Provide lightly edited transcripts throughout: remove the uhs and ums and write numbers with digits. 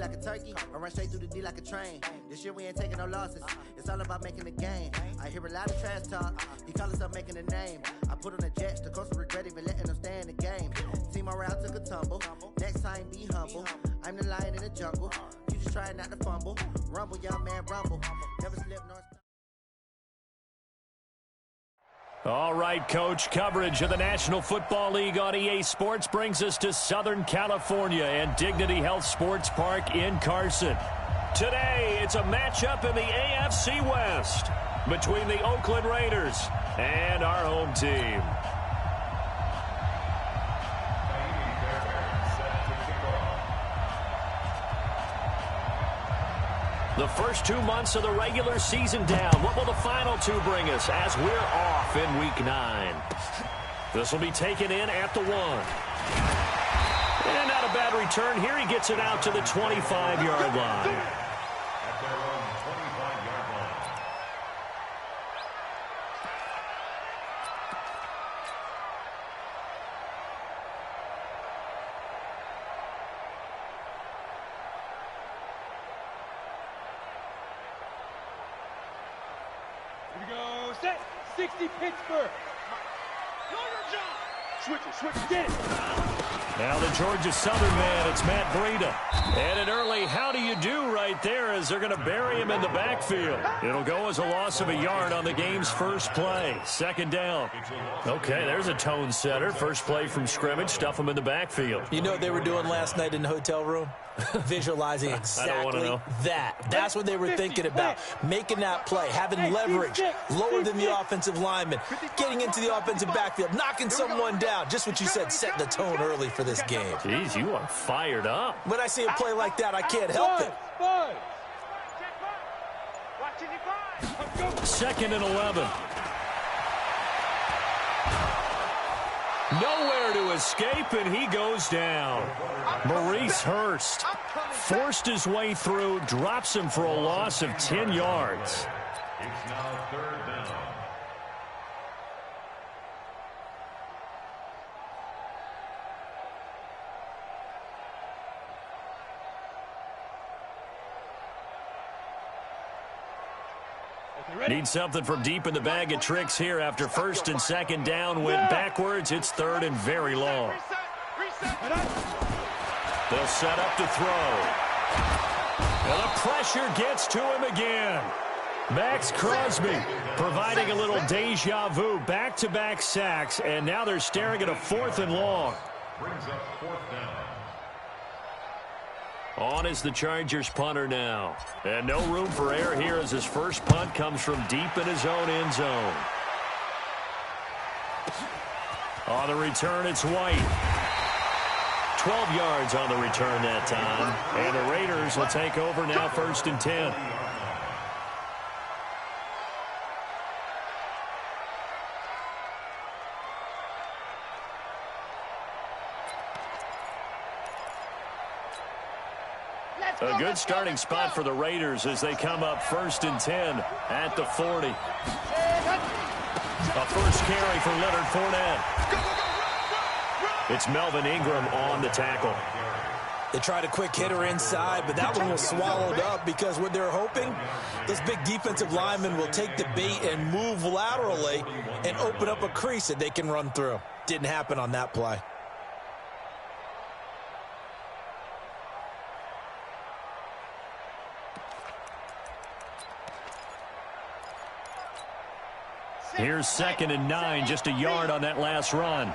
like a turkey, I run straight through the D like a train. This year we ain't taking no losses. It's all about making the game. I hear a lot of trash talk. He call himself making a name. I put on the Jets, the coach will regret even letting them stay in the game. Team morale took a tumble. Next time be humble. I'm the lion in the jungle. You just trying not to fumble. Rumble, young man, rumble. Never slip nor stumble. All right, Coach, coverage of the National Football League on EA Sports brings us to Southern California and Dignity Health Sports Park in Carson. Today, it's a matchup in the AFC West between the Oakland Raiders and our home team. The first 2 months of the regular season down. What will the final two bring us as we're off in Week 9? This will be taken in at the 1. And not a bad return here. He gets it out to the 25-yard line. Here we go, set, 60 Pittsburgh. Switch it, get it. Now the Georgia Southern man, it's Matt Breida. And an early how do you do right there as they're going to bury him in the backfield. It'll go as a loss of a yard on the game's first play. Second down. Okay, there's a tone setter. First play from scrimmage, stuff him in the backfield. You know what they were doing last night in the hotel room? Visualizing exactly that. That's what they were thinking about. Making that play, having leverage, lower than the offensive lineman, getting into the offensive backfield, knocking someone down. Just what you said, set the tone early for this game. Jeez, you are fired up. When I see a play like that, I can't help it. 2nd and 11. Nowhere to escape, and he goes down. Maurice Hurst forced his way through, drops him for a loss of 10 yards. It's now 3rd down. Need something from deep in the bag of tricks here after 1st and 2nd down. Went backwards. It's 3rd and very long. They'll set up to throw. And the pressure gets to him again. Max Crosby providing a little deja vu. Back-to-back sacks, and now they're staring at a 4th and long. Brings up 4th down. On is the Chargers punter now. And no room for error here as his first punt comes from deep in his own end zone. On the return, it's White. 12 yards on the return that time. And the Raiders will take over now 1st and 10. A good starting spot for the Raiders as they come up 1st and 10 at the 40. A first carry for Leonard Fournette. It's Melvin Ingram on the tackle. They tried a quick hitter inside, but that one was swallowed up because what they're hoping, those big defensive linemen will take the bait and move laterally and open up a crease that they can run through. Didn't happen on that play. Here's 2nd and 9, just a yard on that last run.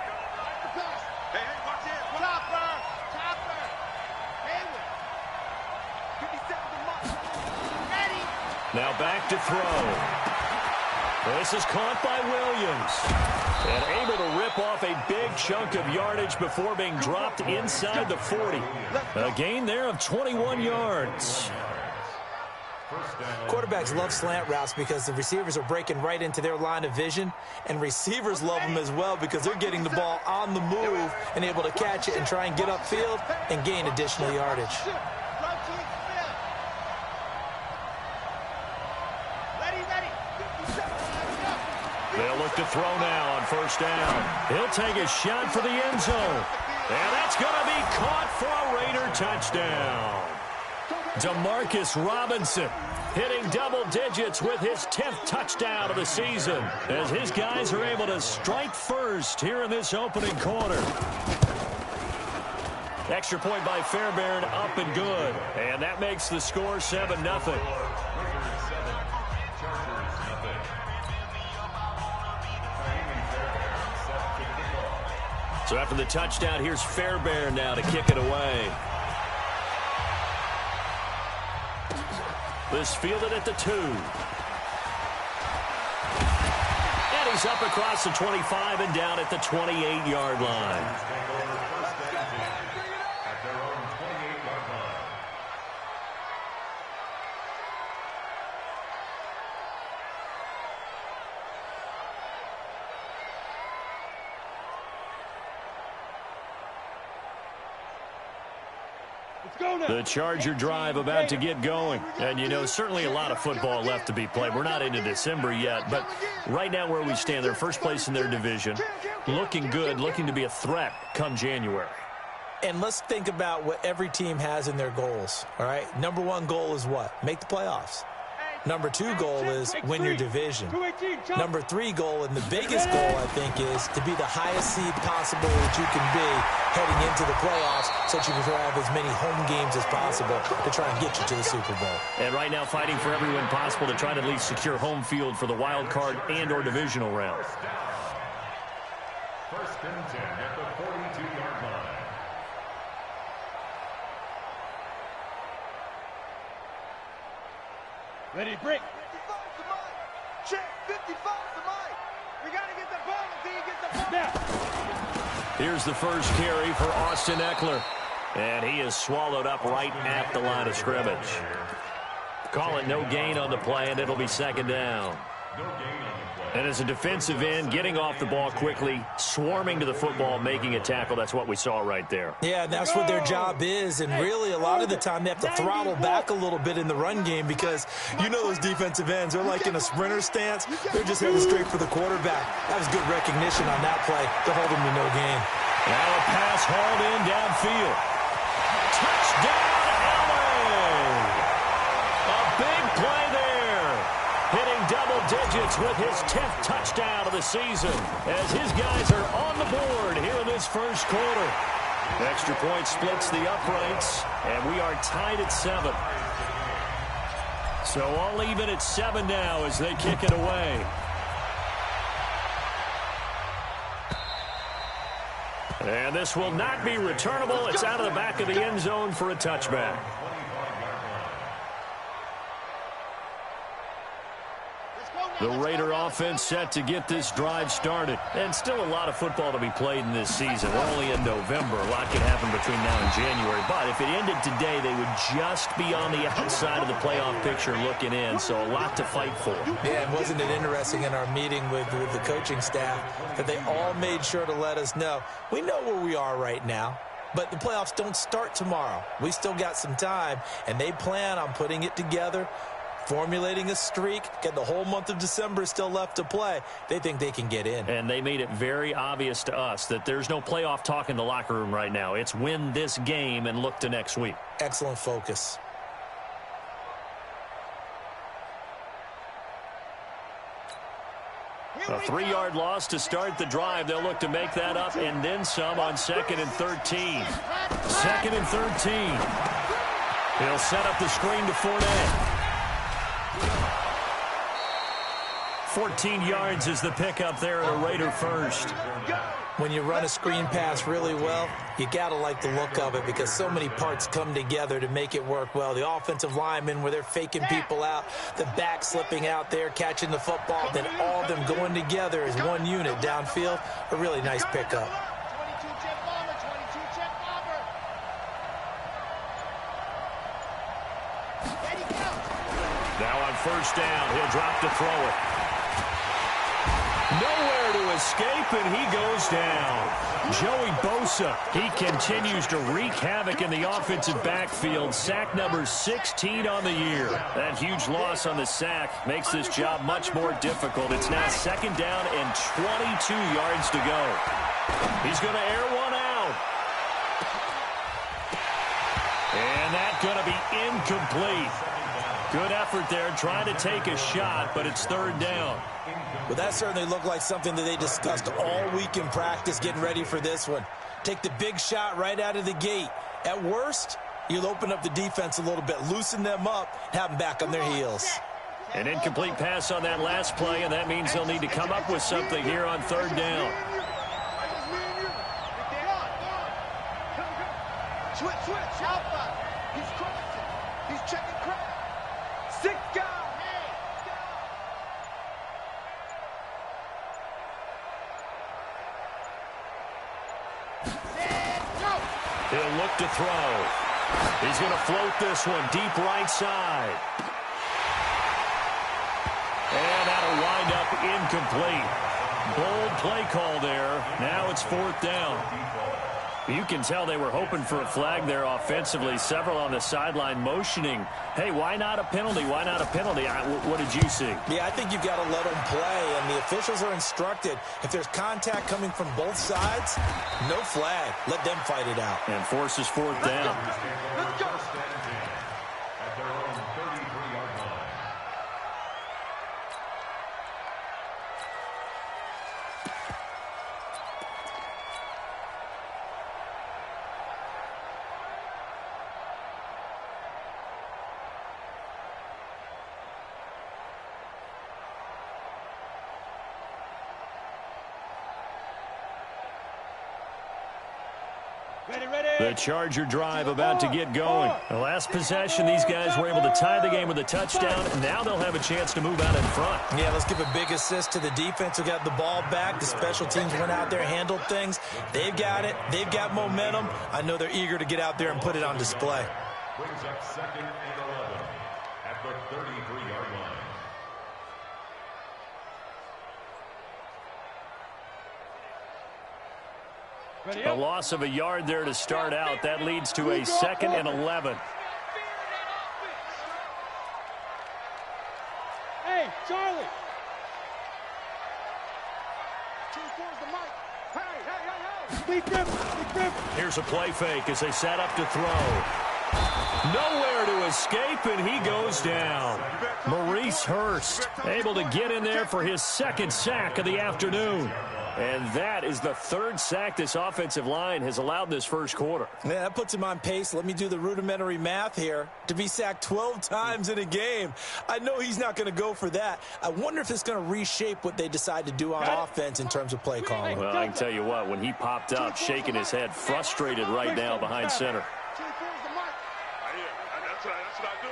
Now back to throw. This is caught by Williams. And able to rip off a big chunk of yardage before being dropped inside the 40. A gain there of 21 yards. Quarterbacks love slant routes because the receivers are breaking right into their line of vision, and receivers love them as well because they're getting the ball on the move and able to catch it and try and get upfield and gain additional yardage. They'll look to throw now on 1st down. He'll take a shot for the end zone. And that's going to be caught for a Raider touchdown. Demarcus Robinson hitting double digits with his 10th touchdown of the season as his guys are able to strike first here in this opening quarter. Extra point by Fairbairn, up and good. And that makes the score 7-0. So after the touchdown, here's Fairbairn now to kick it away. This fielded at the 2. And he's up across the 25 and down at the 28-yard line. The Charger drive about to get going. And, you know, certainly a lot of football left to be played. We're not into December yet, but right now where we stand, they're first place in their division. Looking good, looking to be a threat come January. And let's think about what every team has in their goals, all right? Number 1 goal is what? Make the playoffs. Number 2 goal is win your division. Number 3 goal, and the biggest goal, I think, is to be the highest seed possible that you can be heading into the playoffs so that you can have as many home games as possible to try and get you to the Super Bowl. And right now fighting for every win possible to try to at least secure home field for the wild card and or divisional round. First and 10 at the 42-yard line. Ready, break. 55 to Mike. Check. 55 to Mike. We got to get the ball until he gets the ball. Now. Here's the first carry for Austin Eckler. And he is swallowed up right at the line of scrimmage. Call it no gain on the play, and it'll be second down. No gain on the play. And as a defensive end, getting off the ball quickly, swarming to the football, making a tackle, that's what we saw right there. Yeah, that's what their job is, and really a lot of the time they have to throttle back a little bit in the run game because you know those defensive ends, they're like in a sprinter stance. They're just heading straight for the quarterback. That was good recognition on that play to hold them to no gain. Now a pass hauled in downfield. Touchdown, LA! A big play there. Hitting double digits with his 10th touchdown of the season as his guys are on the board here in this first quarter. Extra point splits the uprights, and we are tied at 7. So all even at 7 now as they kick it away. And this will not be returnable. It's out of the back of the end zone for a touchback. The Raider offense set to get this drive started. And still a lot of football to be played in this season. We're only in November. A lot can happen between now and January. But if it ended today, they would just be on the outside of the playoff picture looking in. So a lot to fight for. Yeah, and wasn't it interesting in our meeting with the coaching staff that they all made sure to let us know, we know where we are right now. But the playoffs don't start tomorrow. We still got some time, and they plan on putting it together, formulating a streak, get the whole month of December still left to play. They think they can get in. And they made it very obvious to us that there's no playoff talk in the locker room right now. It's win this game and look to next week. Excellent focus. A 3-yard loss to start the drive. They'll look to make that up and then some on 2nd and 13. 2nd and 13. He'll set up the screen to Fournette. 14 yards is the pickup there at a Raider first. When you run a screen pass really well, you got to like the look of it because so many parts come together to make it work well. The offensive linemen where they're faking people out, the back slipping out there, catching the football, then all of them going together as one unit downfield. A really nice pickup. Now on first down, he'll drop to throw it. Nowhere to escape, and he goes down. Joey Bosa, he continues to wreak havoc in the offensive backfield. Sack number 16 on the year. That huge loss on the sack makes this job much more difficult. It's now 2nd down and 22 yards to go. He's going to air one out. And that going to be incomplete. Good effort there, trying to take a shot, but it's third down. Well, that certainly looked like something that they discussed all week in practice getting ready for this one. Take the big shot right out of the gate. At worst, you'll open up the defense a little bit, loosen them up, have them back on their heels. An incomplete pass on that last play, and that means they'll need to come up with something here on third down. Switch, outside. He's crossing. He's checking crack. 6 guys. He'll look to throw. He's going to float this one deep right side. And that'll wind up incomplete. Bold play call there. Now it's fourth down. You can tell they were hoping for a flag there offensively. Several on the sideline motioning, hey, why not a penalty? Why not a penalty? What did you see? Yeah, I think you've got to let them play, and the officials are instructed. If there's contact coming from both sides, no flag. Let them fight it out. And forces fourth down. Let's go. At their own 33-yard line. The Charger drive about to get going. The last possession, these guys were able to tie the game with a touchdown. Now they'll have a chance to move out in front. Yeah, let's give a big assist to the defense who got the ball back. The special teams went out there, handled things. They've got it. They've got momentum. I know they're eager to get out there and put it on display. Brings up 2nd and 11 at the 33-yard line. A loss of a yard there to start out. That leads to a 2nd and 11. Hey, Charlie. 24's the mic. Hey. Speak them. Here's a play fake as they set up to throw. Nowhere to escape, and he goes down. Maurice Hurst able to get in there for his 2nd sack of the afternoon. And that is the 3rd sack this offensive line has allowed this first quarter. Yeah, that puts him on pace. Let me do the rudimentary math here. To be sacked 12 times in a game, I know he's not going to go for that. I wonder if it's going to reshape what they decide to do on offense in terms of play calling. Well, I can tell you what, when he popped up, shaking his head, frustrated right now behind center. 24's the mic. That's what I do.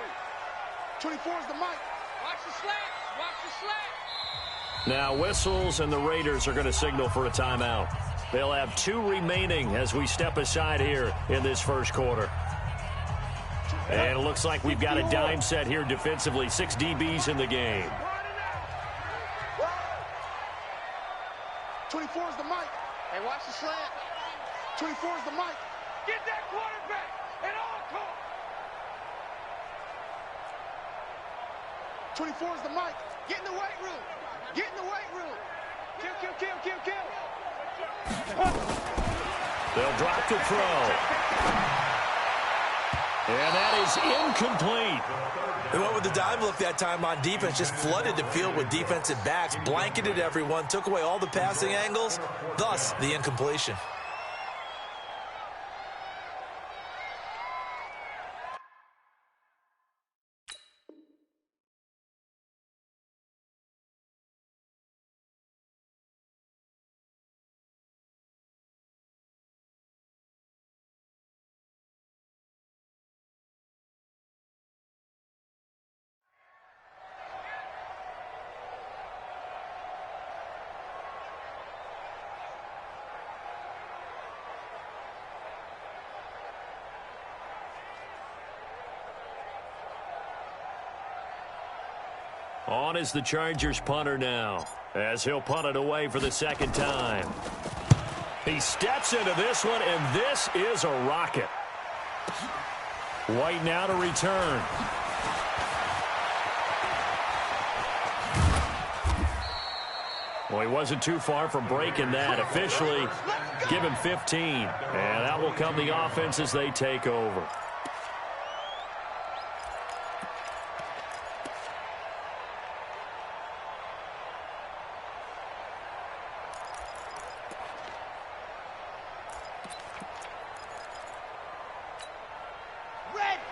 24's the mic. Watch the slats. Watch the slats. Now whistles, and the Raiders are going to signal for a timeout. They'll have 2 remaining as we step aside here in this first quarter. And it looks like we've got a dime set here defensively. 6 DBs in the game. 24's the mic. Hey, watch the slant. 24's the mic. Get that quarterback at all costs. 24's the mic. Get in the weight room. Get in the weight room. Kill. They'll drop to throw. And that is incomplete. They went with the dime look that time on defense, just flooded the field with defensive backs, blanketed everyone, took away all the passing angles, thus the incompletion. On is the Chargers punter now, as he'll punt it away for the 2nd time. He steps into this one, and this is a rocket. White now to return. Well, he wasn't too far from breaking that. Officially, give him 15. And that will come the offense as they take over.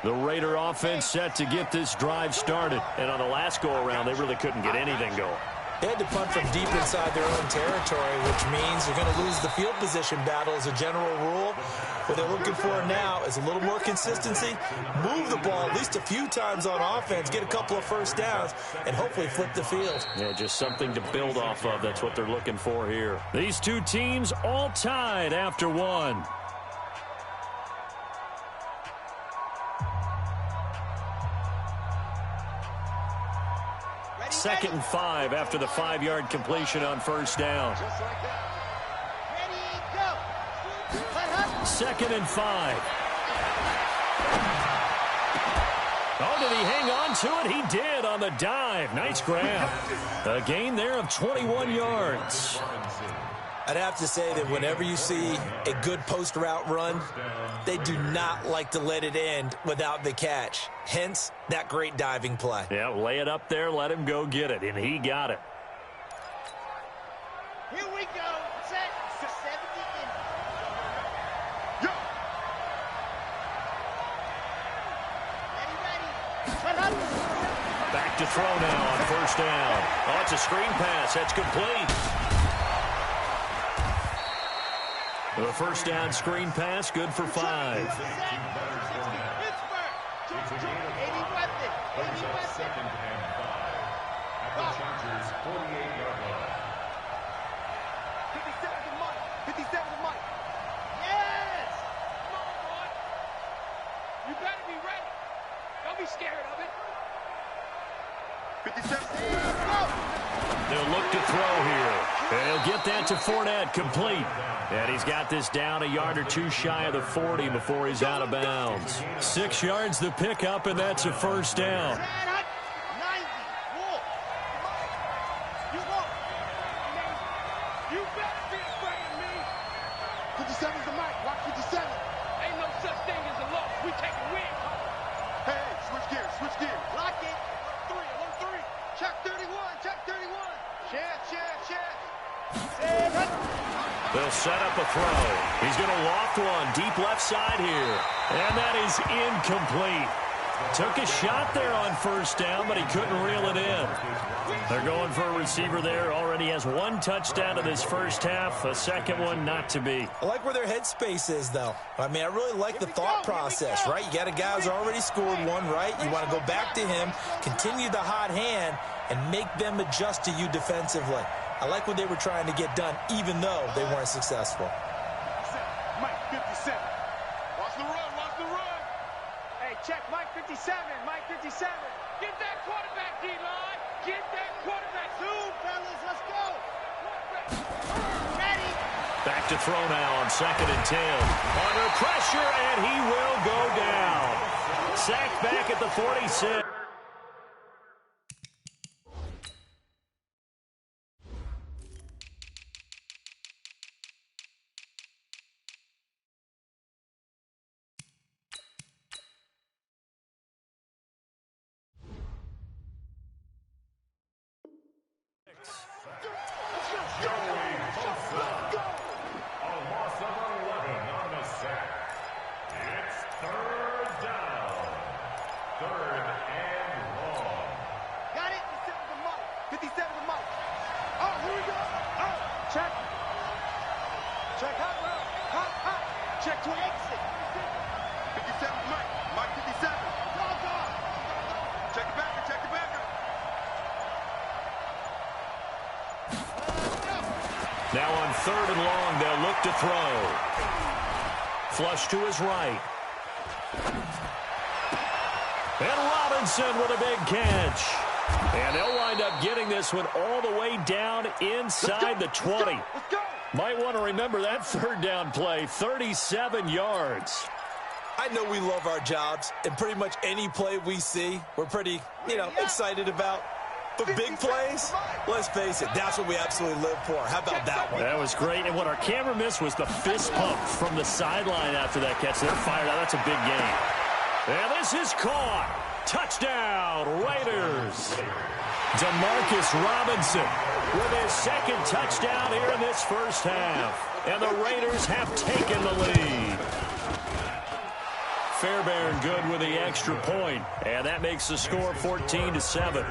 The Raider offense set to get this drive started. And on the last go-around, they really couldn't get anything going. They had to punt from deep inside their own territory, which means they're going to lose the field position battle as a general rule. What they're looking for now is a little more consistency, move the ball at least a few times on offense, get a couple of first downs, and hopefully flip the field. Yeah, just something to build off of. That's what they're looking for here. These two teams all tied after one. Second and 5 after the 5-yard completion on first down. Just like that. Ready, go. Second and 5. Oh, did he hang on to it? He did on the dive. Nice grab. A gain there of 21 yards. I'd have to say that whenever you see a good post route run, they do not like to let it end without the catch. Hence, that great diving play. Yeah, lay it up there, let him go get it, and he got it. Here we go. Set. 70 in. Yo. Ready. Back to throw now on first down. Oh, it's a screen pass. That's complete. The first down screen pass, good for 5. Pittsburgh. 80 weapon. 80 weapon. Second and 5 at the Chargers' 48-yard line. 57 to Mike. 57 to Mike. Yes. Come on, boy. You better be ready. Don't be scared of it. 57. Go. They'll look to throw here. And he'll get that to Fournette, complete. And he's got this down a yard or two shy of the 40 before he's out of bounds. 6 yards the pickup, and that's a first down. 90. Walk. You walk. You better be afraid of me. 57 to Mike. Watch 57. Ain't no such thing as a loss. We take a win. Hey, switch gears. Switch gears. Lock it. 3. Check 31. Check 31. Check. They'll set up a throw. He's going to loft one deep left side here. And that is incomplete. Took a shot there on first down, but he couldn't reel it in. They're going for a receiver there. Already has 1 touchdown in this first half. A second one not to be. I like where their headspace is, though. I mean, I really like the thought process, right? You got a guy who's already scored one, right? You want to go back to him, continue the hot hand, and make them adjust to you defensively. I like what they were trying to get done, even though they weren't successful. Mike 57. Watch the run. Hey, check Mike 57. Mike 57. Get that quarterback, D-line. Get that quarterback. 2, fellas. Let's go. Ready. Back to throw now on second and 10. Under pressure, and he will go down. Sacked back at the 46. Check to exit. 57 Mike. Mike 57. Check the backer. Check the backer. Now on 3rd and long, they'll look to throw. Flush to his right. And Robinson with a big catch. And they'll wind up getting this one all the way down inside the 20. Let's go. Might want to remember that 3rd down play, 37 yards. I know we love our jobs, and pretty much any play we see, we're pretty, excited about. But big plays, let's face it, that's what we absolutely live for. How about that one? That was great, and what our camera missed was the fist pump from the sideline after that catch. They're fired out. That's a big game. And this is caught. Touchdown, Raiders. Demarcus Robinson with his 2nd touchdown here in this first half. And the Raiders have taken the lead. Fairbairn good with the extra point. And that makes the score 14-7. 14.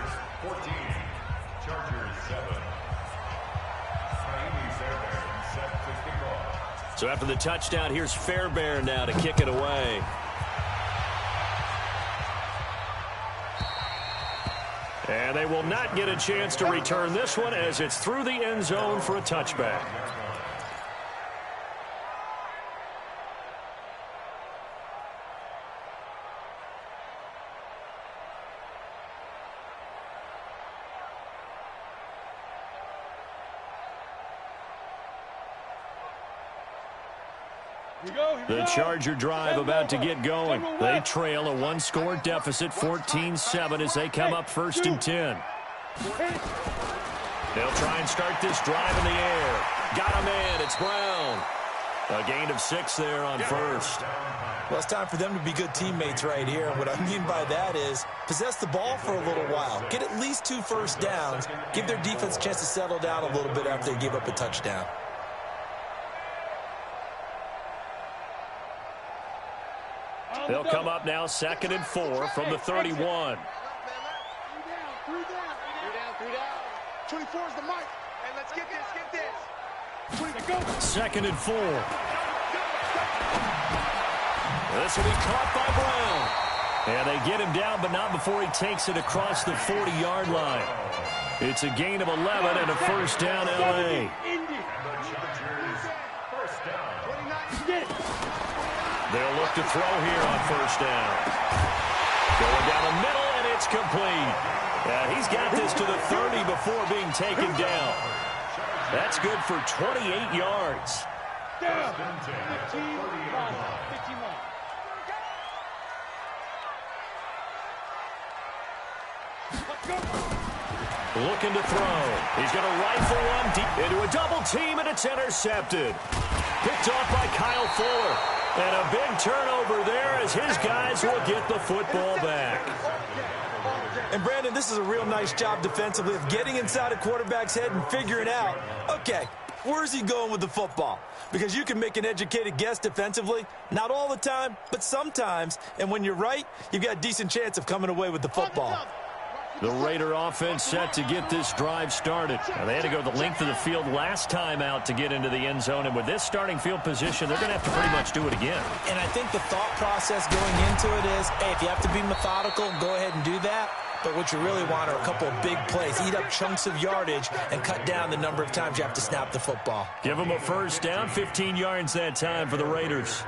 Chargers 7. Fairbairn set to kick off. So after the touchdown, here's Fairbairn now to kick it away. And they will not get a chance to return this one as it's through the end zone for a touchback. The Charger drive about to get going. They trail a one-score deficit, 14-7, as they come up 1st and 10. They'll try and start this drive in the air. Got a man. It's Brown. A gain of 6 there on first. Well, it's time for them to be good teammates right here. What I mean by that is possess the ball for a little while. Get at least 2 first downs. Give their defense a chance to settle down a little bit after they give up a touchdown. They'll come up now 2nd and 4 from the 31. 3 down. 24 is the mic. Hey, let's get this. 2nd and 4. This will be caught by Brown. And they get him down, but not before he takes it across the 40-yard line. It's a gain of 11 and a first down, L.A. They'll look to throw here on first down. Going down the middle, and it's complete. He's got this to the 30 before being taken down. That's good for 28 yards. Looking to throw. He's going to rifle one deep into a double team, and it's intercepted. Picked off by Kyle Fuller. And a big turnover there as his guys will get the football back. And, Brandon, this is a real nice job defensively of getting inside a quarterback's head and figuring out, okay, where's he going with the football? Because you can make an educated guess defensively. Not all the time, but sometimes. And when you're right, you've got a decent chance of coming away with the football. The Raider offense set to get this drive started. Now, they had to go the length of the field last time out to get into the end zone. And with this starting field position, they're going to have to pretty much do it again. And I think the thought process going into it is, hey, if you have to be methodical, go ahead and do that. But what you really want are a couple of big plays. Eat up chunks of yardage and cut down the number of times you have to snap the football. Give them a first down, 15 yards that time for the Raiders.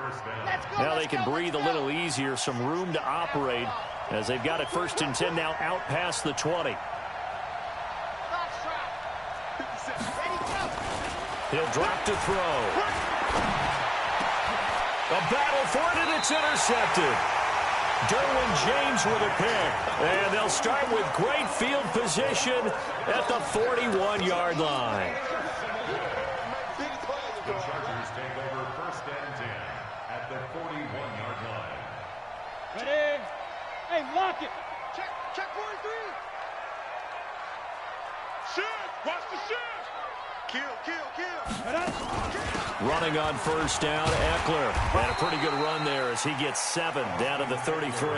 Now they can breathe a little easier, some room to operate as they've got it 1st and 10 now out past the 20. He'll drop to throw. A battle for it, and it's intercepted. Derwin James with a pick. And they'll start with great field position at the 41-yard line. The Chargers take over 1st and 10 at the 41-yard line. Ready? Hey, lock it. Check 43. Shift. Watch the shift. Kill. Running on first down, Eckler. And a pretty good run there as he gets 7 down to the 33.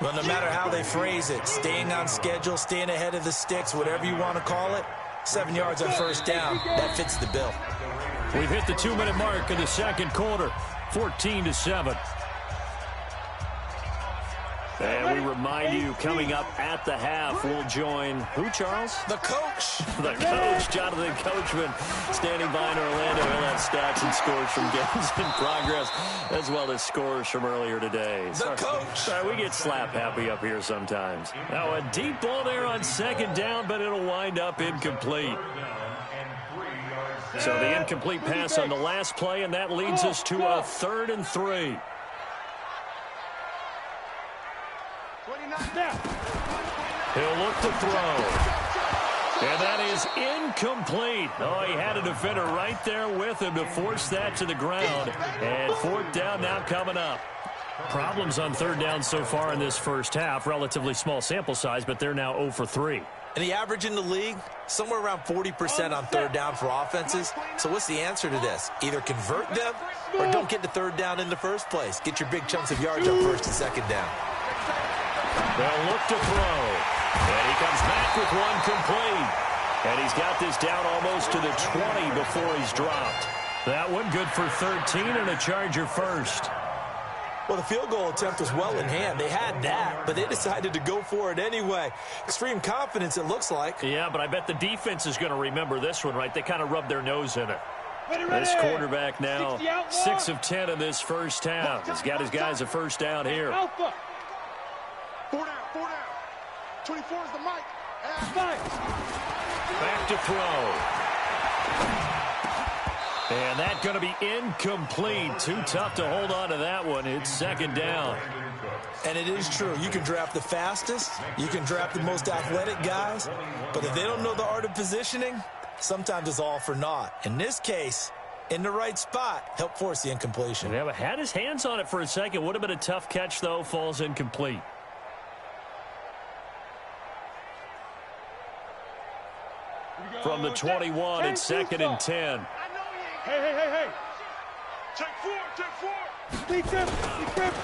Well, no matter how they phrase it, staying on schedule, staying ahead of the sticks, whatever you want to call it, 7 yards on first down, that fits the bill. We've hit the 2-minute mark in the second quarter, 14-7. And we remind you, coming up at the half, we'll join who, Charles? The coach. The coach, Jonathan Coachman, standing by in Orlando. He'll have stats and scores from games in progress, as well as scores from earlier today. The coach. Sorry, we get slap happy up here sometimes. Now, a deep ball there on second down, but it'll wind up incomplete. So the incomplete pass on the last play, and that leads us to a 3rd and 3. He'll look to throw. And that is incomplete. Oh, he had a defender right there with him to force that to the ground. And 4th down now coming up. Problems on 3rd down so far in this first half. Relatively small sample size, but they're now 0 for 3. And the average in the league, somewhere around 40% on third down for offenses. So what's the answer to this? Either convert them or don't get to third down in the first place. Get your big chunks of yards on first and second down. They'll look to throw. And he comes back with one complete. And he's got this down almost to the 20 before he's dropped. That one good for 13 and a Charger first. Well, the field goal attempt was well in hand. They had that, but they decided to go for it anyway. Extreme confidence, it looks like. Yeah, but I bet the defense is going to remember this one, right? They kind of rubbed their nose in it. This quarterback now 6 of 10 in this first half. He's got his guys a first down here. 4 down, 4 down. 24 is the mic. Back to throw. And that's going to be incomplete. Too tough to hold on to that one. It's second down. And it is true. You can draft the fastest. You can draft the most athletic guys. But if they don't know the art of positioning, sometimes it's all for naught. In this case, in the right spot, help force the incompletion. Yeah, but had his hands on it for a second. Would have been a tough catch, though. Falls incomplete. From the 21, it's second and 10. Hey. Check four.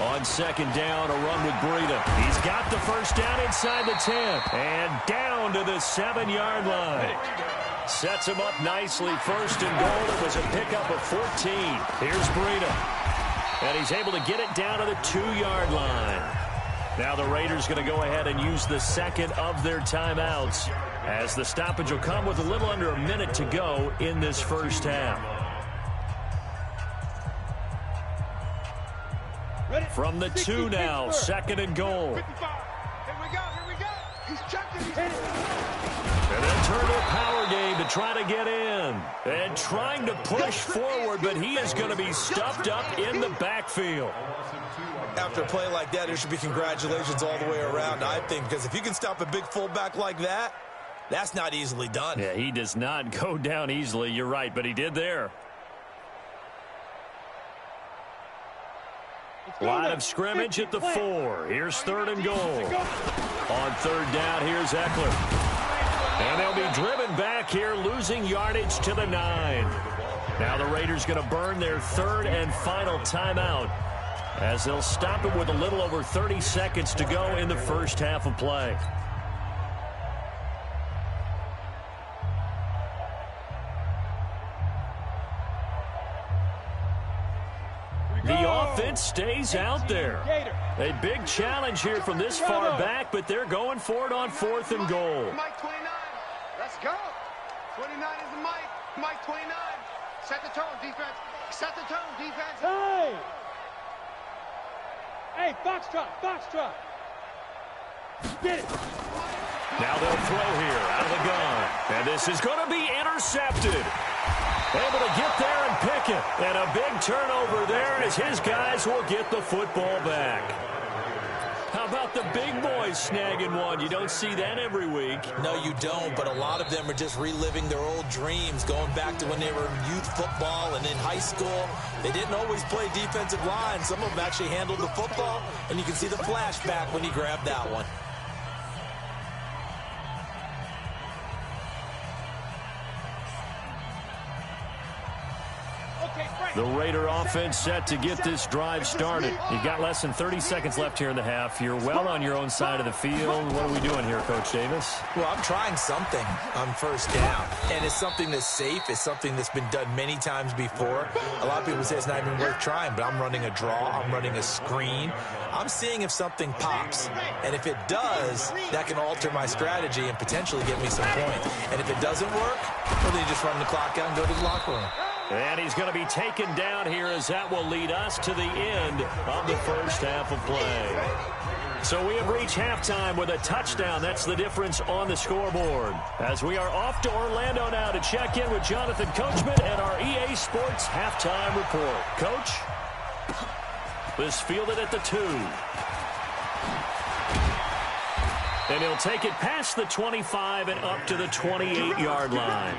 On second down, a run with Breida. He's got the first down inside the 10. And down to the 7-yard line. Sets him up nicely. First and goal. It was a pickup of 14. Here's Breida. And he's able to get it down to the 2-yard line. Now the Raiders going to go ahead and use the second of their timeouts, as the stoppage will come with a little under a minute to go in this first half. From the 2 now, second and goal. Here we go. He's checking. And then turn to a power game to try to get in. And trying to push forward, but he is going to be stuffed up in the backfield. After a play like that, there should be congratulations all the way around, I think, because if you can stop a big fullback like that, that's not easily done. Yeah, he does not go down easily. You're right, but he did there. Line of scrimmage at the 4. Here's third and goal. On third down, here's Eckler. And they'll be driven back here, losing yardage to the 9. Now the Raiders going to burn their third and final timeout, as they'll stop it with a little over 30 seconds to go in the first half of play. The offense stays out there. A big challenge here from this far back, but they're going for it on fourth and goal. Mike 29. Let's go. 29 is the mic. Mike 29. Set the tone, defense. Set the tone, defense. Hey, foxtrot. Get it. Now they'll throw here out of the gun. And this is going to be intercepted. Able to get there and pick it. And a big turnover there as his guys will get the football back. How about the big boys snagging one? You don't see that every week. No, you don't, but a lot of them are just reliving their old dreams, going back to when they were in youth football and in high school. They didn't always play defensive line. Some of them actually handled the football, and you can see the flashback when he grabbed that one. The Raider offense set to get this drive started. You've got less than 30 seconds left here in the half. You're well on your own side of the field. What are we doing here, Coach Davis? Well, I'm trying something on first down, and it's something that's safe. It's something that's been done many times before. A lot of people say it's not even worth trying, but I'm running a draw. I'm running a screen. I'm seeing if something pops, and if it does, that can alter my strategy and potentially get me some points. And if it doesn't work, well, then you just run the clock out and go to the locker room. And he's going to be taken down here, as that will lead us to the end of the first half of play. So we have reached halftime with a touchdown. That's the difference on the scoreboard. As we are off to Orlando now to check in with Jonathan Coachman and our EA Sports halftime report. Coach, this fielded at the 2. And he'll take it past the 25 and up to the 28-yard line.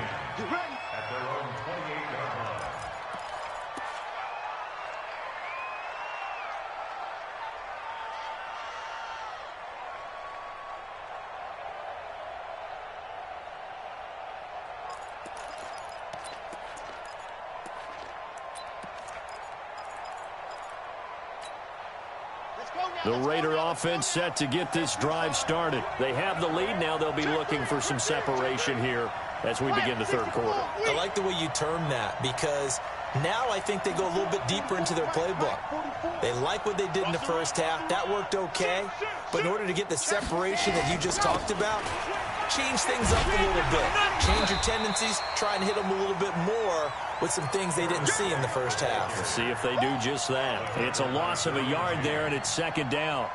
The Raider offense set to get this drive started. They have the lead. Now they'll be looking for some separation here as we begin the third quarter. I like the way you term that, because now I think they go a little bit deeper into their playbook. They like what they did in the first half. That worked okay. But in order to get the separation that you just talked about, change things up a little bit. Change your tendencies. Try and hit them a little bit more with some things they didn't see in the first half. Let's see if they do just that. It's a loss of a yard there, and it's second down.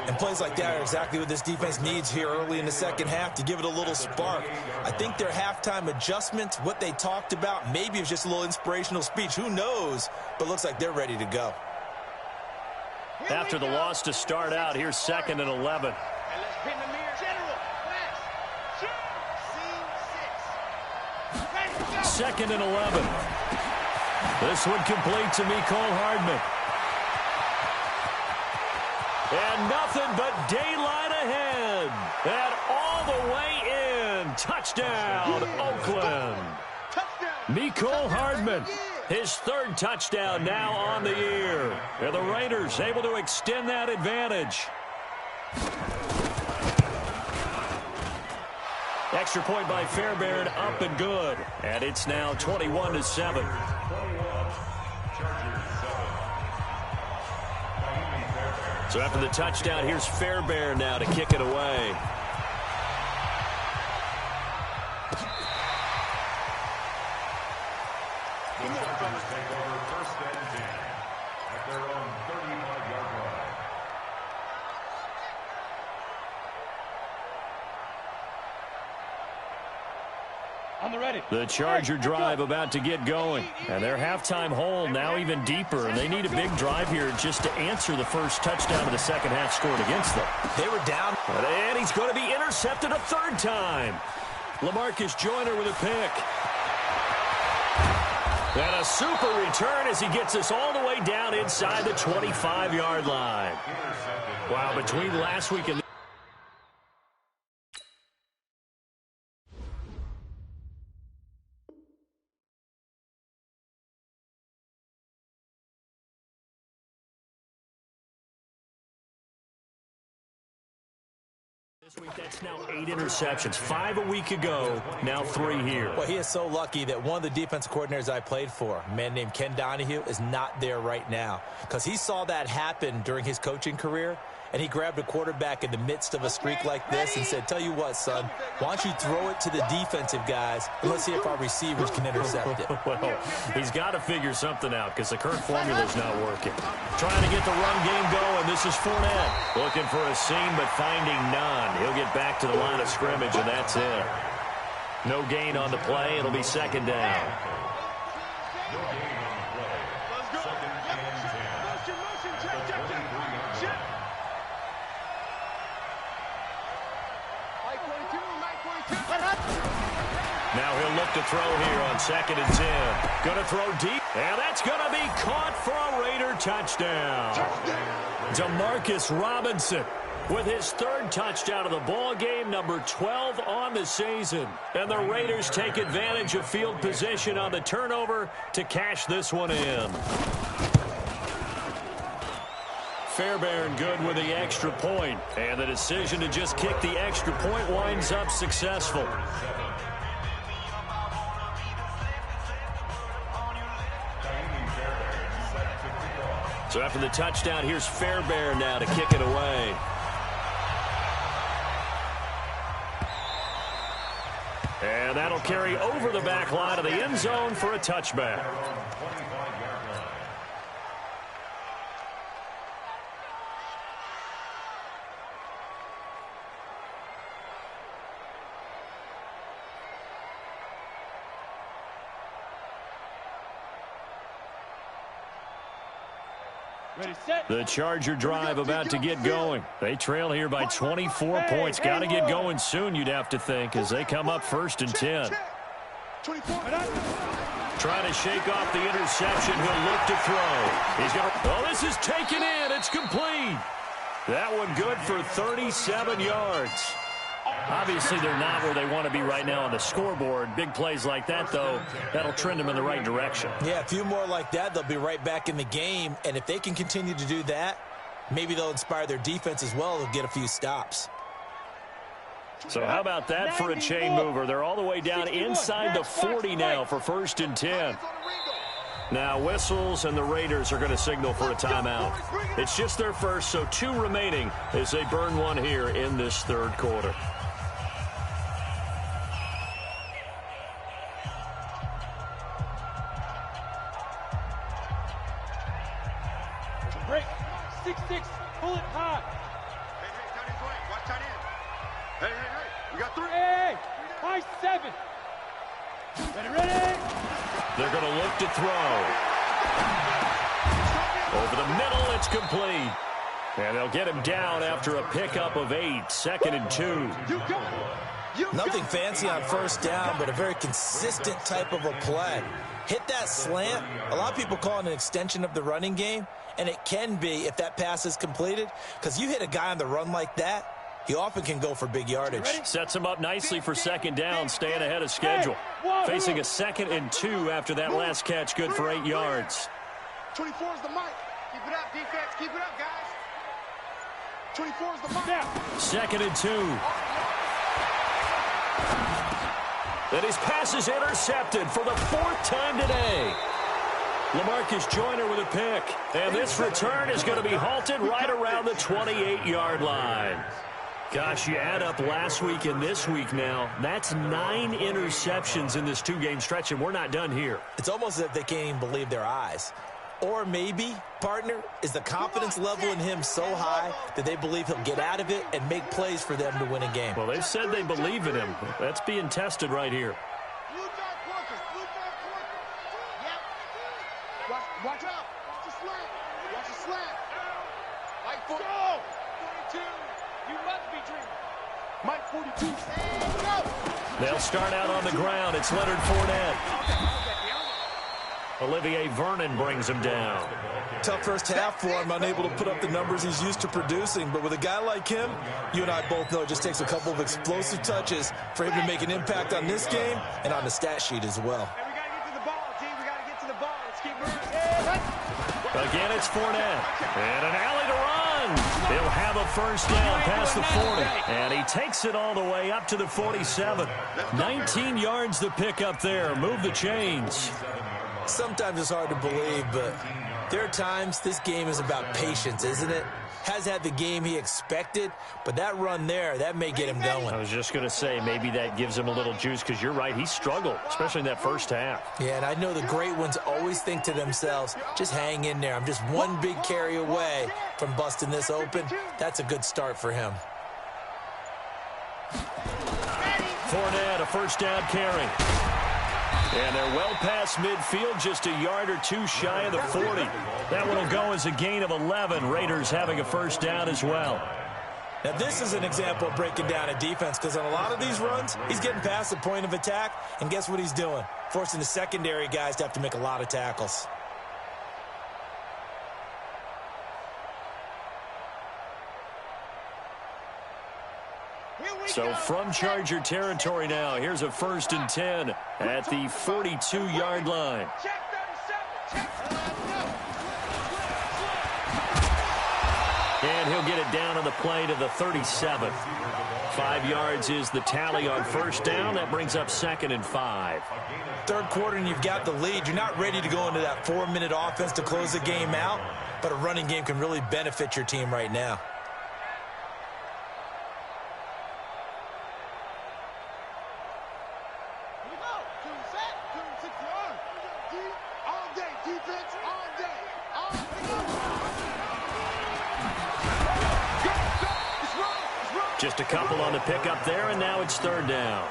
And plays like that are exactly what this defense needs here early in the second half to give it a little spark. I think their halftime adjustments, what they talked about, maybe it was just a little inspirational speech. Who knows? But looks like they're ready to go. After the loss to start out, here's 2nd and 11. Second and 11. This one complete to Mecole Hardman. And nothing but daylight ahead. And all the way in. Touchdown, Oakland. Mecole Hardman, his 3rd touchdown now on the year. And the Raiders able to extend that advantage. Extra point by Fairbairn, up and good. And it's now 21-7. So after the touchdown, here's Fairbairn now to kick it away. The Chargers take over 1st and 10 at their own 35-yard line. The Charger drive about to get going. And their halftime hole now even deeper. And they need a big drive here just to answer the first touchdown of the second half scored against them. They were down. And he's going to be intercepted a 3rd time. LaMarcus Joyner with a pick. And a super return as he gets us all the way down inside the 25-yard line. Wow, between last week and this week, that's now 8 interceptions. 5 a week ago, now 3 here. Well, he is so lucky that one of the defensive coordinators I played for, a man named Ken Donahue, is not there right now, because he saw that happen during his coaching career, and he grabbed a quarterback in the midst of a streak like this and said, tell you what, son, why don't you throw it to the defensive guys, and let's see if our receivers can intercept it. Well, he's got to figure something out because the current formula's not working. Trying to get the run game going. This is Fournette. Looking for a seam, but finding none. He'll get back to the line of scrimmage, and that's it. No gain on the play. It'll be 2nd down. No gain on the play. 2nd and 10. At the 23-yard line. Now he'll look to throw here on 2nd and 10. Going to throw deep. And that's going to be caught for a Raider touchdown. Demarcus Robinson with his 3rd touchdown of the ball game, number 12 on the season. And the Raiders take advantage of field position on the turnover to cash this one in. Fairbairn good with the extra point. And the decision to just kick the extra point winds up successful. So after the touchdown, here's Fairbairn now to kick it away. And that'll carry over the back line of the end zone for a touchback. The Charger drive about to get going. They trail here by 24 points. Got to get going soon, you'd have to think, as they come up 1st and 10. Trying to shake off the interception. He'll look to throw. He's going to... Oh, this is taken in. It's complete. That one good for 37 yards. Obviously, they're not where they want to be right now on the scoreboard. Big plays like that, though, that'll trend them in the right direction. Yeah, a few more like that, they'll be right back in the game. And if they can continue to do that, Maybe they'll inspire their defense as well. They'll get a few stops. So how about that for a chain mover? They're all the way down inside the 40 now for 1st and 10. Now whistles, and the Raiders are going to signal for a timeout. It's just their first, so 2 remaining as they burn one here in this 3rd quarter. Break. 6-6. Pull it high. Hey, tight end's way. Watch tight end. Hey. We got 3. Hey. High 7. Ready. They're going to look to throw. Over the middle, it's complete. And they'll get him down after a pickup of 8. 2nd and 2. Nothing fancy on 1st down, but a very consistent type of a play. Hit that slant. A lot of people call it an extension of the running game, and it can be if that pass is completed, because you hit a guy on the run like that, he often can go for big yardage. Sets him up nicely for 2nd down, staying ahead of schedule. Facing a 2nd and 2 after that last catch, good for 8 yards. 24 is the mic. Keep it up, defense. Keep it up, guys. 24 is the mic. 2nd and 2. And his pass is intercepted for the 4th time today. LaMarcus Joyner with a pick. And this return is going to be halted right around the 28-yard line. Gosh, you add up last week and this week now. That's 9 interceptions in this 2-game stretch, and we're not done here. It's almost as if they can't even believe their eyes. Or maybe, partner, is the confidence level in him so high that they believe he'll get out of it and make plays for them to win a game. Well, they've said they believe in him. That's being tested right here. Watch out. Watch the slant. Watch the slant. Mike 42. You must be dreaming. Mike 42. Go. They'll start out on the ground. It's Leonard Fournette. Olivier Vernon brings him down. Tough first half for him, unable to put up the numbers he's used to producing. But with a guy like him, you and I both know it just takes a couple of explosive touches for him to make an impact on this game and on the stat sheet as well. Hey, we got to get to the ball, G. We got to get to the ball. Let's keep moving. Again, it's Fournette. And an alley to run. He'll have a first down past the 40. And he takes it all the way up to the 47. 19 yards to pick up there. Move the chains. Sometimes it's hard to believe, but there are times this game is about patience, isn't it? Has had the game he expected, but that run there, that may get him going. I was just going to say, maybe that gives him a little juice, because you're right, he struggled, especially in that first half. Yeah, and I know the great ones always think to themselves, just hang in there. I'm just one big carry away from busting this open. That's a good start for him. Fournette, a first down carry. And they're well past midfield, just a yard or two shy of the 40. That one will go as a gain of 11. Raiders having a first down as well. Now, this is an example of breaking down a defense, because on a lot of these runs, he's getting past the point of attack, and guess what he's doing? Forcing the secondary guys to have to make a lot of tackles. So from Charger territory now, here's a 1st and 10 at the 42-yard line. Check 37. And he'll get it down on the play to the 37. 5 yards is the tally on first down. That brings up 2nd and 5. Third quarter and you've got the lead. You're not ready to go into that 4-minute offense to close the game out, but a running game can really benefit your team right now. Just a couple on the pickup there, and now it's 3rd down.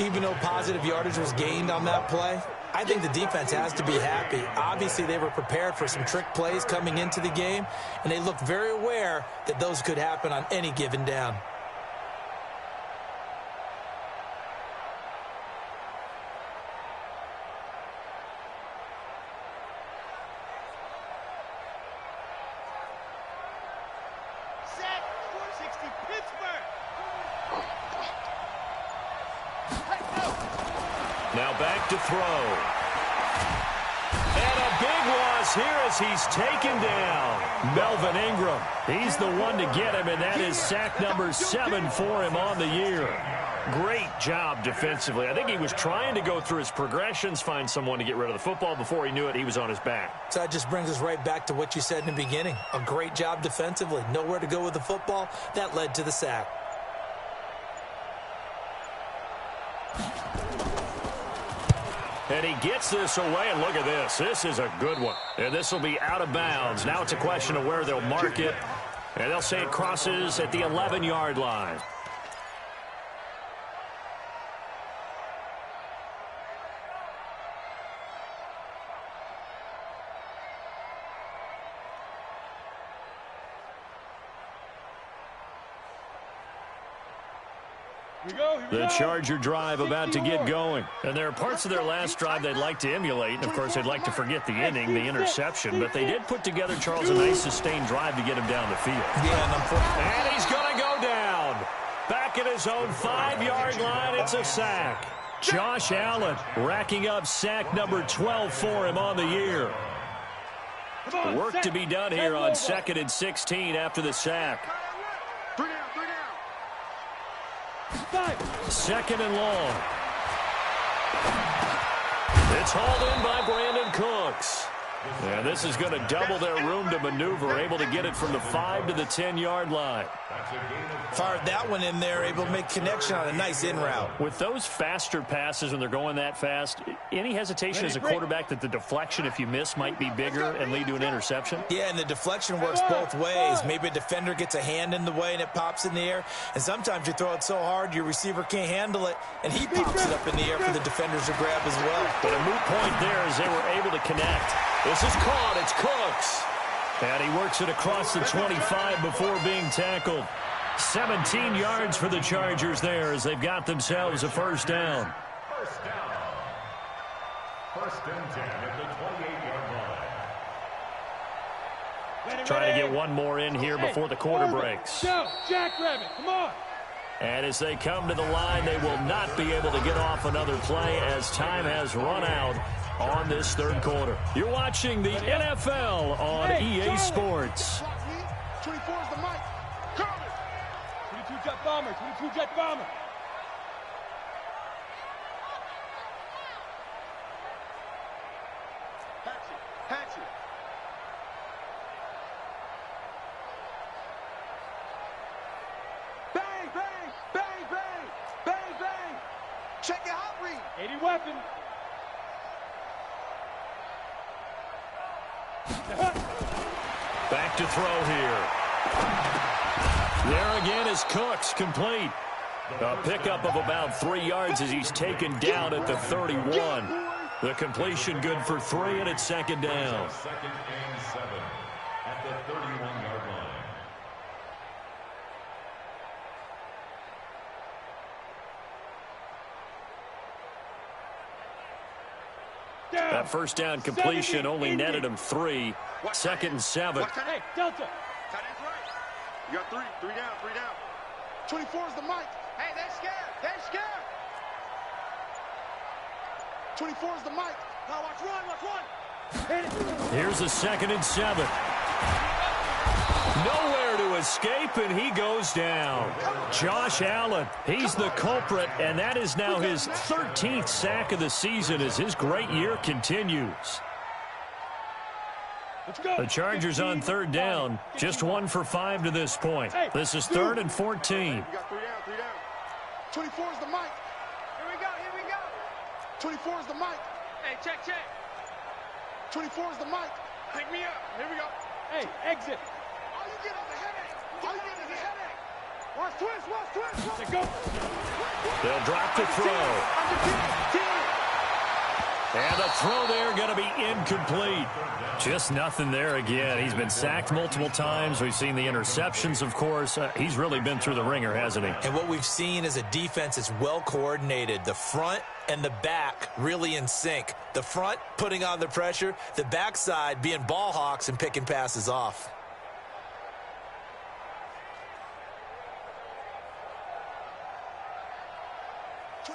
Even though positive yardage was gained on that play, I think the defense has to be happy. Obviously, they were prepared for some trick plays coming into the game, and they looked very aware that those could happen on any given down. Now back to throw. And a big one pass here as he's taken down. Melvin Ingram, he's the one to get him, and that is sack number 7 for him on the year. Great job defensively. I think he was trying to go through his progressions, find someone to get rid of the football. Before he knew it, he was on his back. So that just brings us right back to what you said in the beginning. A great job defensively. Nowhere to go with the football. That led to the sack. And he gets this away, and look at this. This is a good one. And this will be out of bounds. Now it's a question of where they'll mark it. And they'll say it crosses at the 11-yard line. The Charger drive about to get going. And there are parts of their last drive they'd like to emulate. And, of course, they'd like to forget the inning, the interception. But they did put together, Charles, a nice sustained drive to get him down the field. And he's going to go down. Back at his own 5-yard line, it's a sack. Josh Allen racking up sack number 12 for him on the year. Work to be done here on 2nd and 16 after the sack. 2nd and long. It's hauled in by Brandon Cooks. And this is going to double their room to maneuver, able to get it from the 5 to the 10-yard line. Fired that one in there, able to make connection on a nice in route. With those faster passes when they're going that fast, any hesitation as a quarterback that the deflection, if you miss, might be bigger and lead to an interception? Yeah, and the deflection works both ways. Maybe a defender gets a hand in the way and it pops in the air. And sometimes you throw it so hard your receiver can't handle it, and he pops it up in the air for the defenders to grab as well. But a moot point there as they were able to connect. This is caught. It's Cooks. And he works it across the 25 before being tackled. 17 yards for the Chargers there as they've got themselves a first down. First down. 1st and 10 at the 28-yard line. Trying to get one more in here before the quarter breaks. Go, Jackrabbit, come on. And as they come to the line, they will not be able to get off another play as time has run out on this 3rd quarter. You're watching the NFL on EA Sports. 24 is the mic. 22 jet bomber, 22 jet bomber. Hatchet. Bang, bang, bang, bang, bang, bang. Check your hot read. 80 weapon. Back to throw here. There again is Cooks, complete. A pickup of about 3 yards as he's taken down at the 31. The completion good for 3, and it's 2nd down. 2nd and 7 at the 31-yard line. That first down completion only netted him 3. 2nd and 7. Hey, Delta. Tight end's right. You got 3. 3 down, 3 down. 24 is the mic. Hey, they're scared. They're scared. 24 is the mic. Now watch run, watch run. Here's a 2nd and 7. Nowhere to escape, and he goes down. Josh Allen, he's the culprit, and that is now his 13th sack of the season as his great year continues. The Chargers on 3rd down, just 1 for 5 to this point. This is 3rd and 14. You got 3 down, 3 down. 24 is the mic. Here we go, here we go. 24 is the mic. Hey, check. 24 is the mic. Pick me up. Here we go. Hey, exit. All you get is a headache. All you get is a headache. Watch twist. Let go. They'll drop the throw. And the throw there going to be incomplete. Just nothing there again. He's been sacked multiple times. We've seen the interceptions, of course. He's really been through the ringer, hasn't he? And what we've seen is a defense that's well coordinated. The front and the back really in sync. The front putting on the pressure. The backside being ball hawks and picking passes off.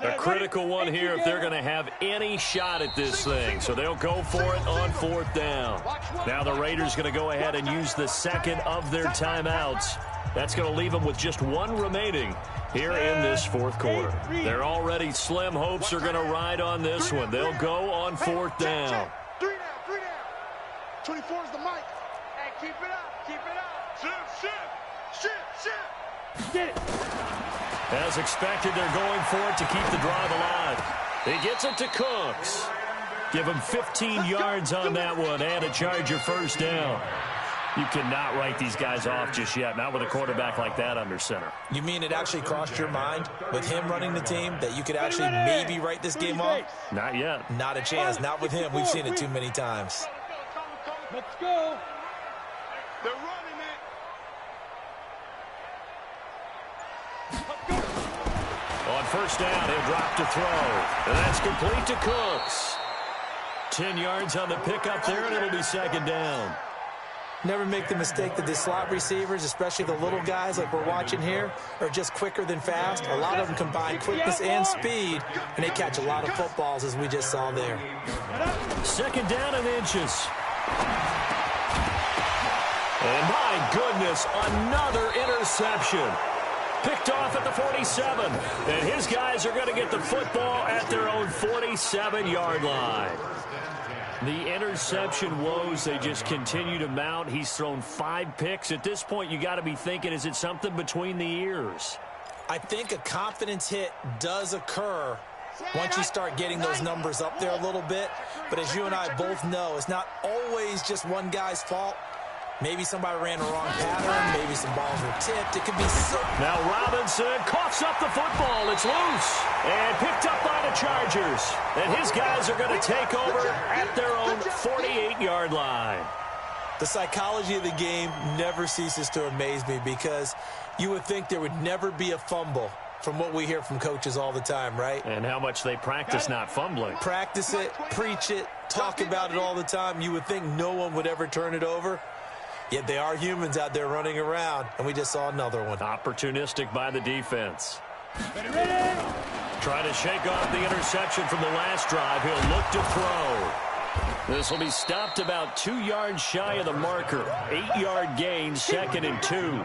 A critical one here if they're going to have any shot at this thing. So they'll go for it on 4th down. Now the Raiders going to go ahead and use the second of their timeouts. That's going to leave them with just one remaining here in this 4th quarter. Their already slim hopes are going to ride on this one. They'll go on 4th down. 3 down, 3 down. 24 is the mic. Hey, keep it up, keep it up. Shift. Get it. As expected, they're going for it to keep the drive alive. He gets it to Cooks. Give him 15 yards on that one and a Charger 1st down. You cannot write these guys off just yet, not with a quarterback like that under center. You mean it actually crossed your mind with him running the team that you could actually maybe write this game off? Not yet. Not a chance. Not with him. We've seen it too many times. Let's go. They're running it. On 1st down, he'll drop to throw. And that's complete to Cooks. 10 yards on the pickup there, and it'll be 2nd down. Never make the mistake that the slot receivers, especially the little guys like we're watching here, are just quicker than fast. A lot of them combine quickness and speed, and they catch a lot of footballs, as we just saw there. 2nd down and inches. And my goodness, another interception. Picked off at the 47. And his guys are going to get the football at their own 47-yard line. The interception woes, they just continue to mount. He's thrown 5 picks. At this point, you got to be thinking, is it something between the ears? I think a confidence hit does occur once you start getting those numbers up there a little bit. But as you and I both know, it's not always just one guy's fault. Maybe somebody ran the wrong pattern. Maybe some balls were tipped. It could be so. Now Robinson coughs up the football. It's loose and picked up by the Chargers. And his guys are going to take over at their own 48-yard line. The psychology of the game never ceases to amaze me because you would think there would never be a fumble from what we hear from coaches all the time, right? And how much they practice not fumbling. Practice it, preach it, talk about it all the time. You would think no one would ever turn it over. Yet they are humans out there running around, and we just saw another one. Opportunistic by the defense. Trying to shake off the interception from the last drive. He'll look to throw. This will be stopped about 2 yards shy of the marker. 8-yard gain, 2nd and 2.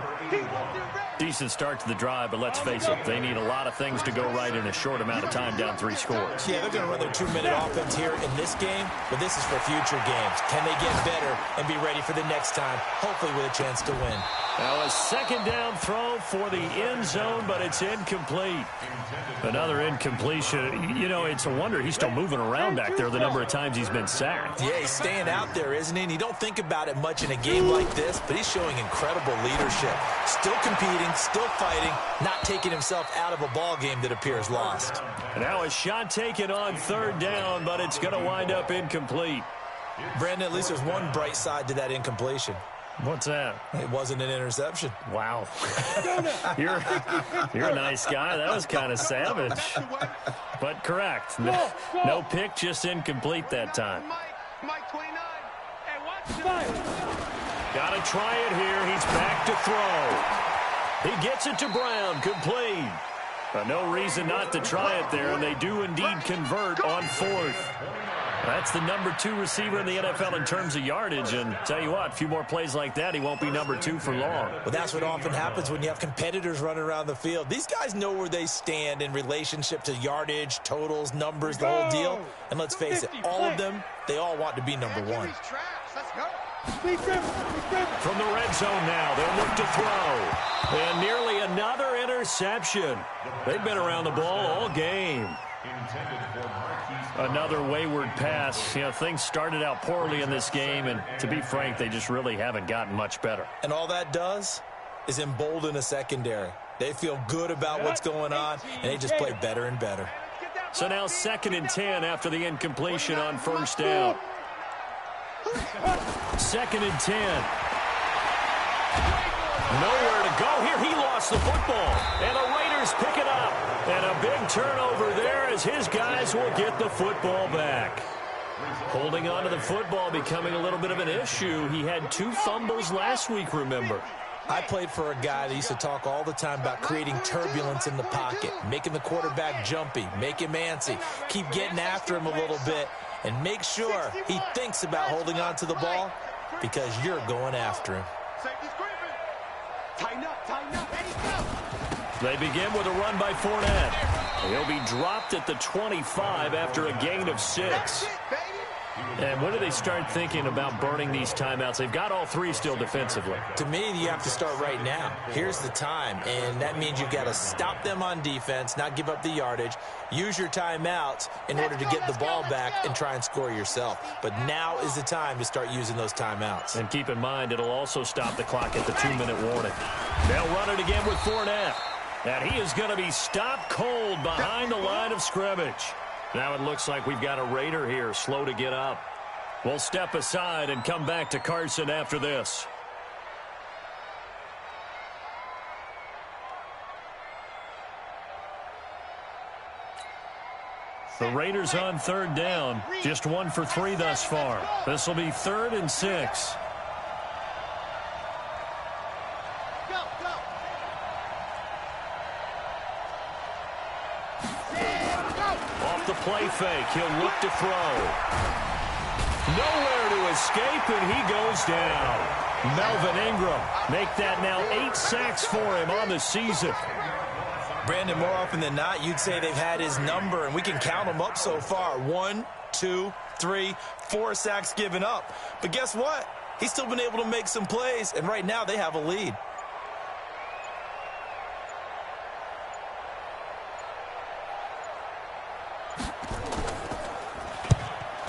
Decent start to the drive, but let's face it, they need a lot of things to go right in a short amount of time down 3 scores. Yeah, they're going to run their 2-minute offense here in this game, but this is for future games. Can they get better and be ready for the next time, hopefully with a chance to win? Now a 2nd down throw for the end zone, but it's incomplete. Another incompletion. You know, it's a wonder he's still moving around back there the number of times he's been sacked. Yeah, he's staying out there, isn't he? And you don't think about it much in a game like this, but he's showing incredible leadership. Still competing, still fighting, not taking himself out of a ball game that appears lost. And now a shot taken on 3rd down, but it's going to wind up incomplete. Brandon, at least there's one bright side to that incompletion. What's that? It wasn't an interception. Wow. You're a nice guy. That was kind of savage. But correct. No pick, just incomplete that time. Mike 29. Hey, watch Got to try it here. He's back to throw. He gets it to Brown. Complete. But no reason not to try it there, and they do indeed convert on 4th. That's the number 2 receiver in the NFL in terms of yardage, and tell you what, a few more plays like that, he won't be number 2 for long. Well, that's what often happens when you have competitors running around the field. These guys know where they stand in relationship to yardage, totals, numbers, the whole deal. And let's face it, all of them, they all want to be number 1. Let's go. From the red zone now, they'll look to throw. And nearly another interception. They've been around the ball all game. Another wayward pass. You know, things started out poorly in this game, and to be frank, they just really haven't gotten much better. And all that does is embolden a secondary. They feel good about what's going on, and they just play better and better. So now 2nd and 10 after the incompletion on 1st down. 2nd and 10. Nowhere to go here. He lost the football, and the Raiders pick it up. And a big turnover there as his guys will get the football back. Holding on to the football becoming a little bit of an issue. He had 2 fumbles last week, remember. I played for a guy that used to talk all the time about creating turbulence in the pocket, making the quarterback jumpy, make him antsy, keep getting after him a little bit, and make sure he thinks about holding on to the ball because you're going after him. They begin with a run by Fournette. He'll be dropped at the 25 after a gain of 6. And when do they start thinking about burning these timeouts? They've got all 3 still defensively. To me, you have to start right now. Here's the time, and that means you've got to stop them on defense, not give up the yardage, use your timeouts in order to get the ball back and try and score yourself. But now is the time to start using those timeouts. And keep in mind, it'll also stop the clock at the 2-minute warning. They'll run it again with Fournette. And he is going to be stopped cold behind the line of scrimmage. Now it looks like we've got a Raider here, slow to get up. We'll step aside and come back to Carson after this. The Raiders on 3rd down, just 1 for 3 thus far. This will be 3rd and 6. The play fake. He'll look to throw. Nowhere to escape, and he goes down. Melvin Ingram make that now 8 sacks for him on the season. Brandon, more often than not, you'd say they've had his number, and we can count them up so far. 1, 2, 3, 4 sacks given up. But guess what? He's still been able to make some plays, and right now they have a lead.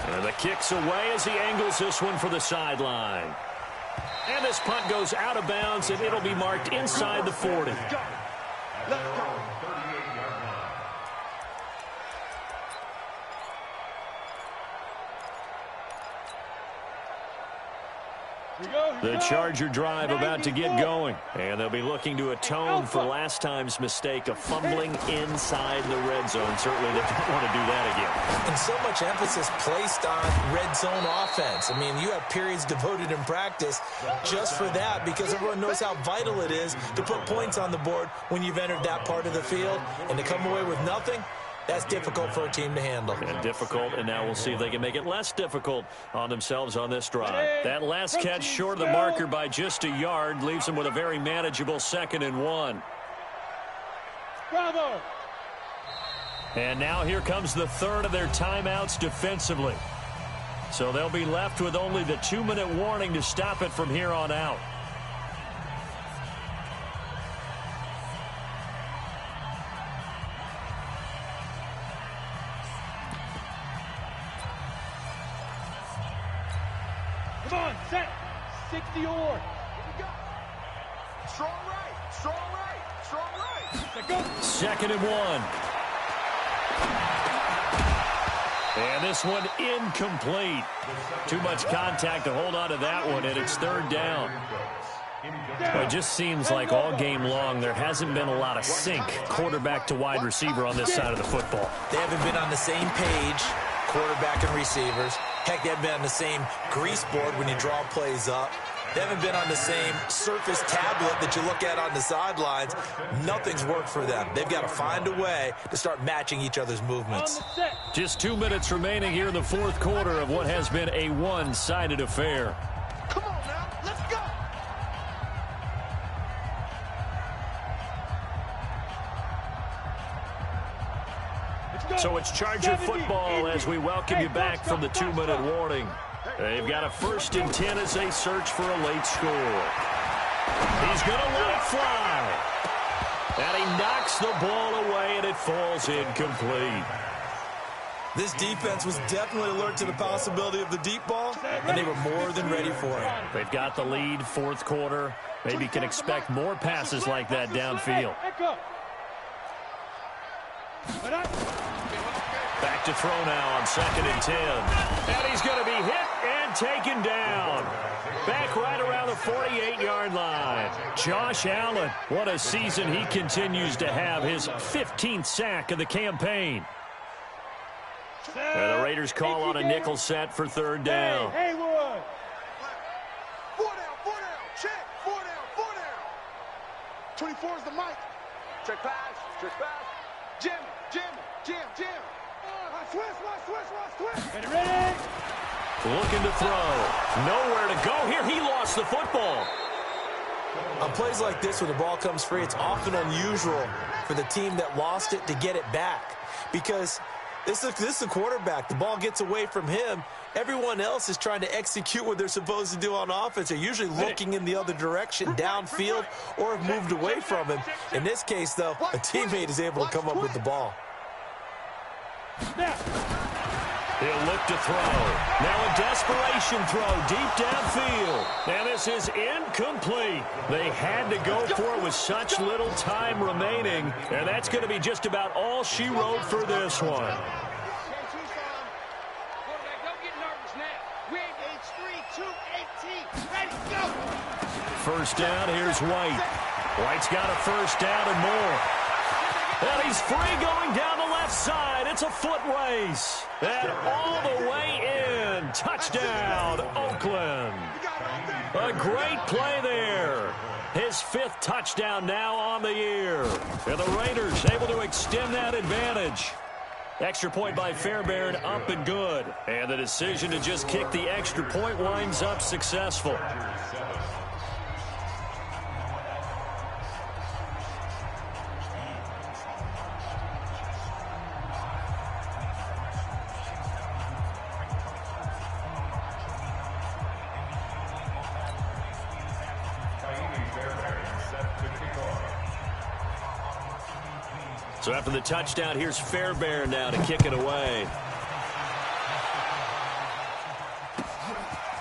And the kick's away as he angles this one for the sideline. And this punt goes out of bounds, and it'll be marked inside the 40. The Charger drive about to get going, and they'll be looking to atone for last time's mistake of fumbling inside the red zone. Certainly they don't want to do that again. And so much emphasis placed on red zone offense. I mean, you have periods devoted in practice just for that because everyone knows how vital it is to put points on the board when you've entered that part of the field. And to come away with nothing, that's difficult for a team to handle. And difficult, and now we'll see if they can make it less difficult on themselves on this drive. That last catch short of the marker by just a yard leaves them with a very manageable 2nd and 1. Bravo. And now here comes the 3rd of their timeouts defensively. So they'll be left with only the 2-minute warning to stop it from here on out. Come on, set. 60 or. Strong right, strong right, strong right. Set, go. 2nd and 1. And this one incomplete. Too much contact to hold on to that one, and it's 3rd down. Well, it just seems like all game long there hasn't been a lot of sync quarterback to wide receiver on this side of the football. They haven't been on the same page, quarterback and receivers. Heck, they haven't been on the same grease board when you draw plays up. They haven't been on the same surface tablet that you look at on the sidelines. Nothing's worked for them. They've got to find a way to start matching each other's movements. Just 2 minutes remaining here in the 4th quarter of what has been a one-sided affair. Come on now, let's go. So it's Charger football as we welcome you back from the 2-minute warning. They've got a 1st and 10 as they search for a late score. He's going to let it fly. And he knocks the ball away, and it falls incomplete. This defense was definitely alert to the possibility of the deep ball, and they were more than ready for it. They've got the lead, 4th quarter. Maybe can expect more passes like that downfield. Back to throw now on 2nd and 10. And he's going to be hit and taken down. Back right around the 48-yard line. Josh Allen, what a season he continues to have. His 15th sack of the campaign. And the Raiders call on a nickel set for 3rd down. Haywood. 4 down, check, 4 down, 4 down. 24 is the mic. Check pass. Check pass. Jim. Switch. Ready? Looking to throw. Nowhere to go here. He lost the football. On plays like this, when the ball comes free, it's often unusual for the team that lost it to get it back. Because this is the quarterback. The ball gets away from him. Everyone else is trying to execute what they're supposed to do on offense. They're usually looking in the other direction, downfield, or have moved away from him. In this case, though, a teammate is able to come up with the ball. He'll look to throw. Now a desperation throw deep downfield. And this is incomplete. They had to go for it with such little time remaining. And that's going to be just about all she wrote for this one. First down, here's White. White's got a first down and more. And he's free going down the left side. It's a foot race. And all the way in. Touchdown, Oakland. A great play there. His 5th touchdown now on the year. And the Raiders able to extend that advantage. Extra point by Fairbairn, up and good. And the decision to just kick the extra point winds up successful. So after the touchdown, here's Fairbairn now to kick it away.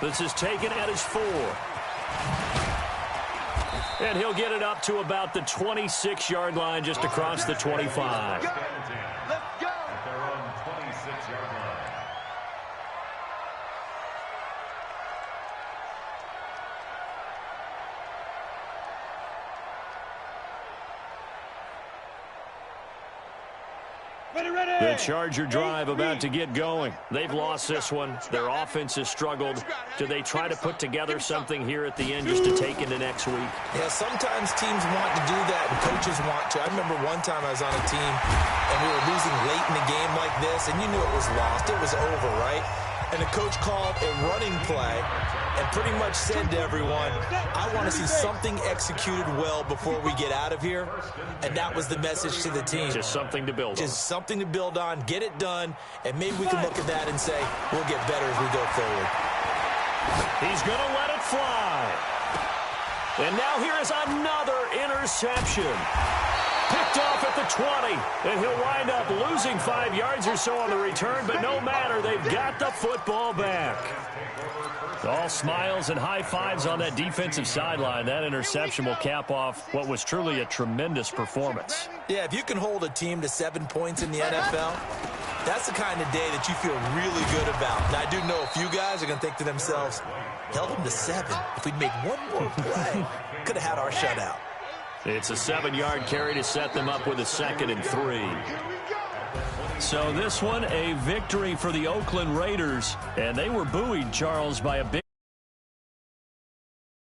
This is taken at his 4. And he'll get it up to about the 26-yard line, just across the 25. Let's go. At their own 26-yard line. The Charger drive about to get going. They've lost this one. Their offense has struggled. Do they try to put together something here at the end just to take into next week? Yeah, sometimes teams want to do that and coaches want to. I remember one time I was on a team and we were losing late in the game like this, and you knew it was lost. It was over, right? And the coach called a running play and pretty much said to everyone, I want to see something executed well before we get out of here. And that was the message to the team. Just something to build on. Just something to build on, get it done, and maybe we can look at that and say, we'll get better as we go forward. He's going to let it fly. And now here is another interception. Picked off at the 20, and he'll wind up losing 5 yards or so on the return, but no matter, they've got the football back. All smiles and high fives on that defensive sideline. That interception will cap off what was truly a tremendous performance. Yeah, if you can hold a team to 7 points in the NFL, that's the kind of day that you feel really good about. Now, I do know a few guys are going to think to themselves, held them to 7. If we'd made one more play, could have had our shutout. It's a 7-yard carry to set them up with a 2nd and 3. So this one, a victory for the Oakland Raiders, and they were buoyed, Charles, by a big